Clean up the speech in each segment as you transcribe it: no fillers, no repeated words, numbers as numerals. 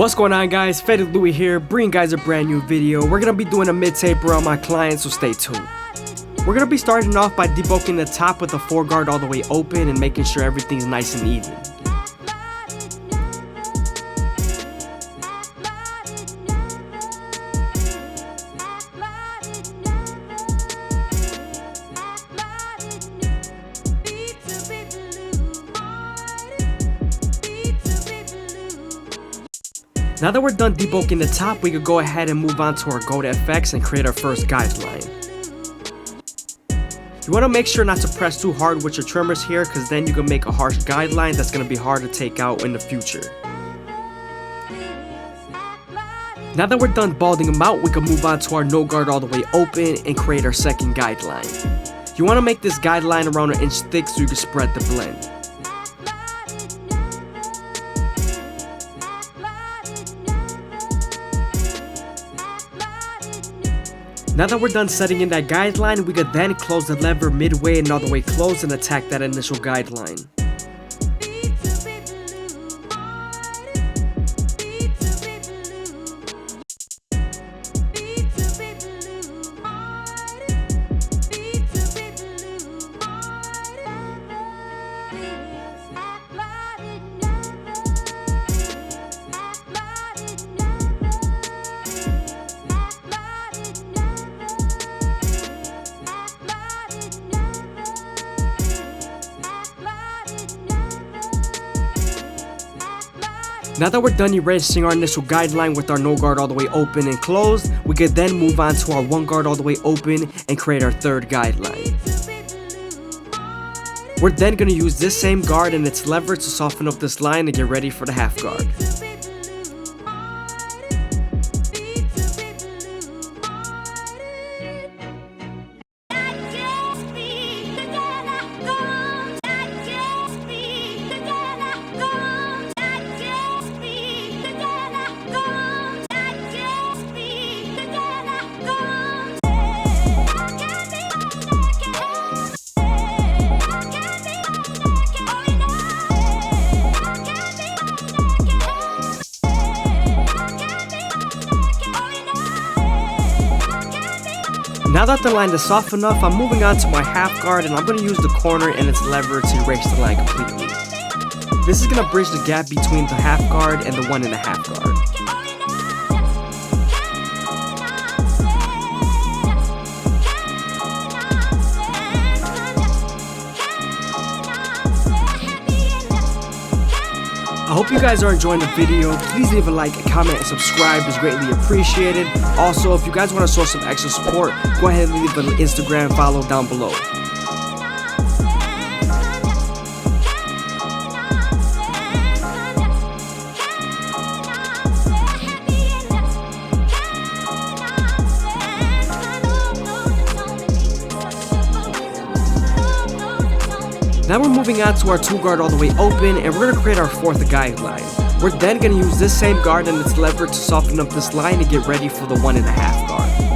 What's going on, guys? FadeitLuie here, bringing guys a brand new video. We're gonna be doing a mid-taper on my client, so stay tuned. We're gonna be starting off by debulking the top with the foreguard all the way open and making sure everything's nice and even. Now that we're done debulking the top, we could go ahead and move on to our Go to FX and create our first guideline. You want to make sure not to press too hard with your trimmers here, because then you can make a harsh guideline that's going to be hard to take out in the future. Now that we're done balding them out, we can move on to our no guard all the way open and create our second guideline. You want to make this guideline around 1 inch thick so you can spread the blend. Now that we're done setting in that guideline, we could then close the lever midway and all the way close and attack that initial guideline. Now that we're done erasing our initial guideline with our no guard all the way open and closed, we could then move on to our 1 guard all the way open and create our third guideline. We're then going to use this same guard and its lever to soften up this line and get ready for the half guard. Now that the line is soft enough, I'm moving on to my half guard and I'm going to use the corner and its lever to erase the line completely. This is going to bridge the gap between the half guard and the 1.5 guard. I hope you guys are enjoying the video. Please leave a like, a comment, and subscribe is greatly appreciated. Also, if you guys want to show some extra support, go ahead and leave an Instagram follow down below. Now we're moving on to our 2 guard all the way open and we're going to create our 4th guideline. We're then going to use this same guard and its lever to soften up this line and get ready for the 1.5 guard.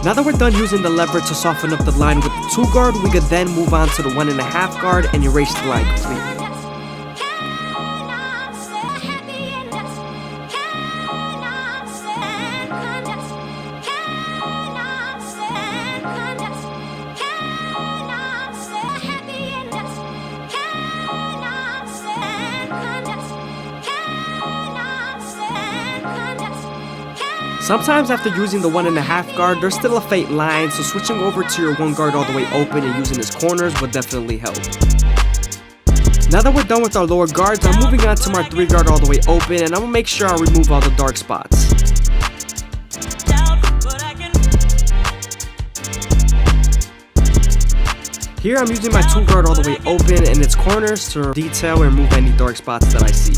Now that we're done using the lever to soften up the line with the 2 guard, we could then move on to the 1.5 guard and erase the line completely. Sometimes after using the 1.5 guard, there's still a faint line, so switching over to your 1 guard all the way open and using its corners would definitely help. Now that we're done with our lower guards, I'm moving on to my 3 guard all the way open and I'm gonna make sure I remove all the dark spots. Here I'm using my 2 guard all the way open and its corners to detail and remove any dark spots that I see.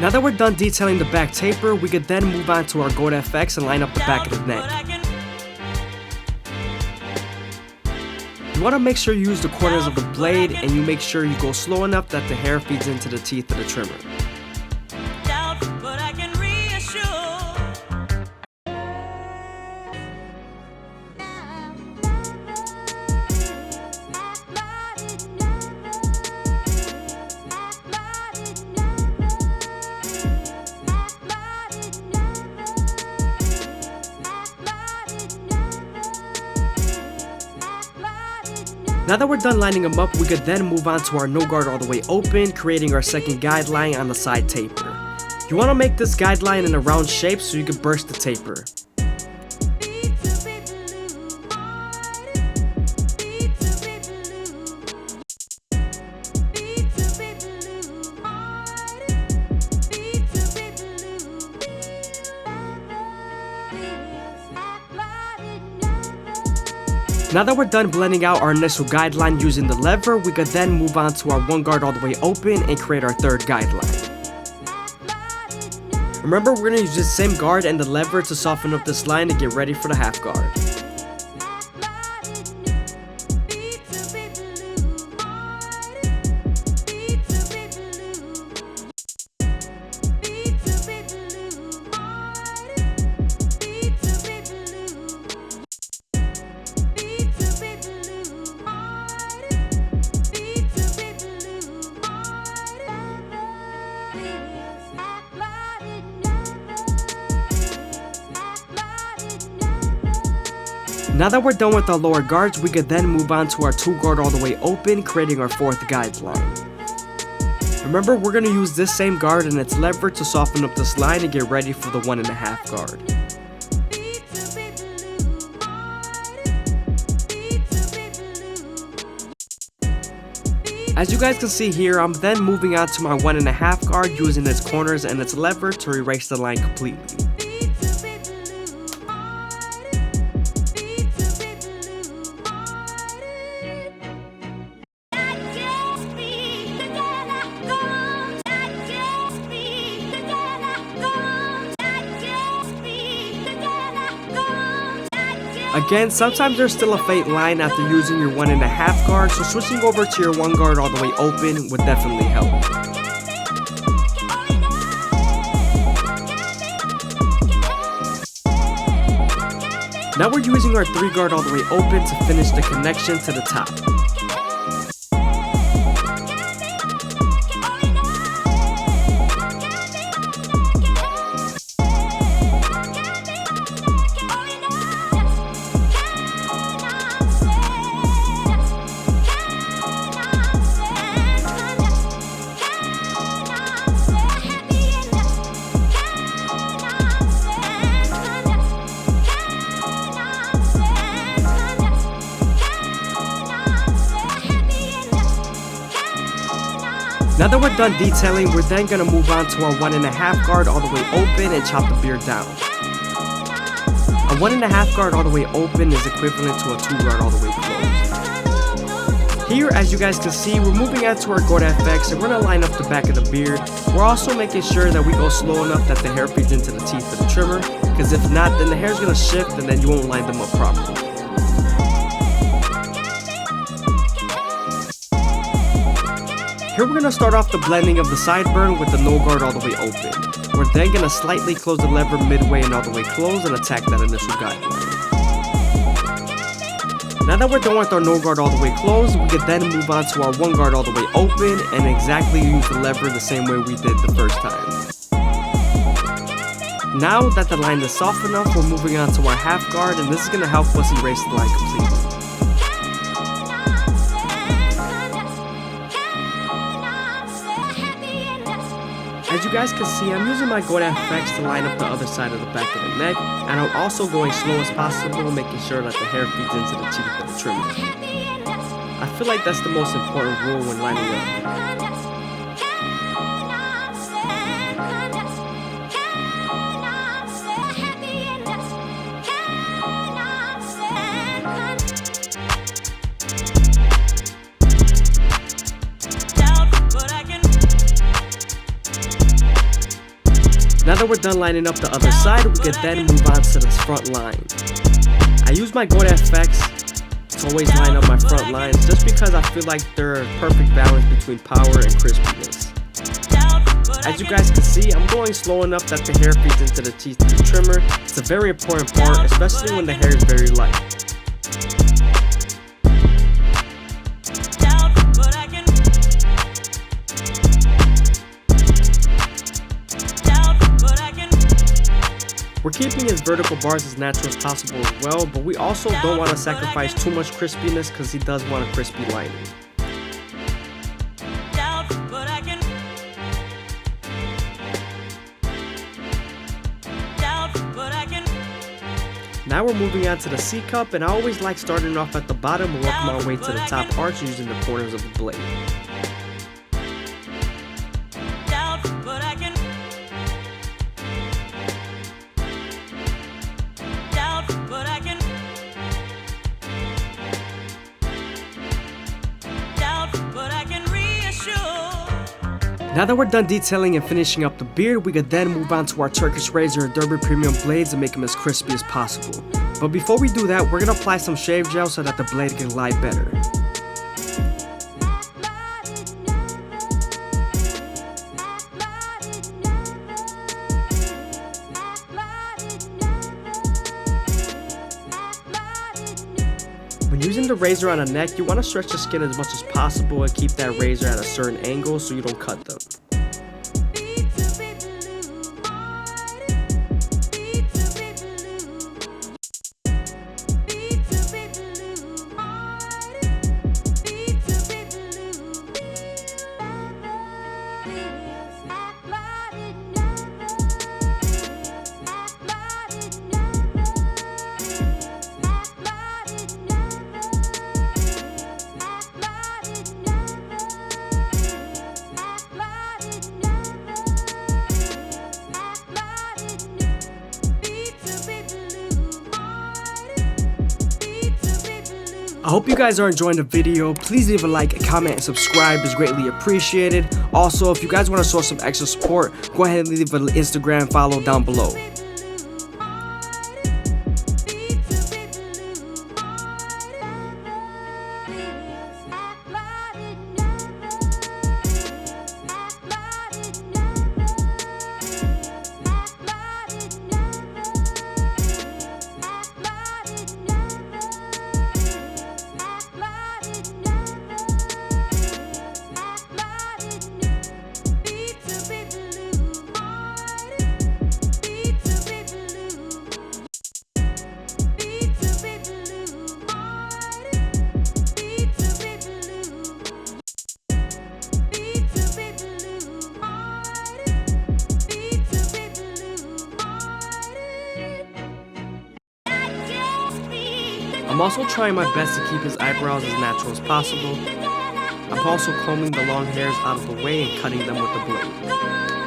Now that we're done detailing the back taper, we could then move on to our Goat FX and line up the back of the neck. You want to make sure you use the corners of the blade, and you make sure you go slow enough that the hair feeds into the teeth of the trimmer. Now that we're done lining them up, we could then move on to our no guard all the way open, creating our second guideline on the side taper. You want to make this guideline in a round shape so you can burst the taper. Now that we're done blending out our initial guideline using the lever, we could then move on to our one guard all the way open and create our third guideline. Remember, we're going to use the same guard and the lever to soften up this line to get ready for the half guard. Now that we're done with our lower guards, we could then move on to our two guard all the way open, creating our fourth guideline. Remember, we're going to use this same guard and its lever to soften up this line and get ready for the 1.5 guard. As you guys can see here, I'm then moving on to my 1.5 guard using its corners and its lever to erase the line completely. Again, sometimes there's still a faint line after using your 1.5 guard, so switching over to your 1 guard all the way open would definitely help. Now we're using our 3 guard all the way open to finish the connection to the top. Now that we're done detailing, we're then going to move on to our 1.5 guard all the way open and chop the beard down. A 1.5 guard all the way open is equivalent to a 2 guard all the way closed. Here, as you guys can see, we're moving on to our Goat FX and we're going to line up the back of the beard. We're also making sure that we go slow enough that the hair feeds into the teeth of the trimmer, because if not, then the hair is going to shift and then you won't line them up properly. Here we're going to start off the blending of the sideburn with the no guard all the way open. We're then going to slightly close the lever midway and all the way closed and attack that initial guideline. Now that we're done with our no guard all the way closed, we can then move on to our 1 guard all the way open and exactly use the lever the same way we did the first time. Now that the line is soft enough, we're moving on to our half guard, and this is going to help us erase the line completely. As you guys can see, I'm using my Goat FX to line up the other side of the back of the neck, and I'm also going slow as possible, making sure that the hair feeds into the teeth of the trimmer. I feel like that's the most important rule when lining up. Now that we're done lining up the other side, we can then move on to the front line. I use my Goat FX to always line up my front lines just because I feel like they're a perfect balance between power and crispiness. As you guys can see, I'm going slow enough that the hair feeds into the teeth of the trimmer. It's a very important part, especially when the hair is very light. We're keeping his vertical bars as natural as possible as well, but we also don't want to sacrifice too much crispiness because he does want a crispy lining. Now we're moving on to the C-cup, and I always like starting off at the bottom and working my way to the top arch using the corners of the blade. Now that we're done detailing and finishing up the beard, we could then move on to our Turkish razor and Derby premium blades and make them as crispy as possible. But before we do that, we're going to apply some shave gel so that the blade can glide better. When using the razor on the neck, you want to stretch the skin as much as possible and keep that razor at a certain angle so you don't cut them. I hope you guys are enjoying the video. Please leave a like, a comment, and subscribe is greatly appreciated. Also, if you guys want to show some extra support, go ahead and leave an Instagram follow down below. I'm also trying my best to keep his eyebrows as natural as possible. I'm also combing the long hairs out of the way and cutting them with the blade.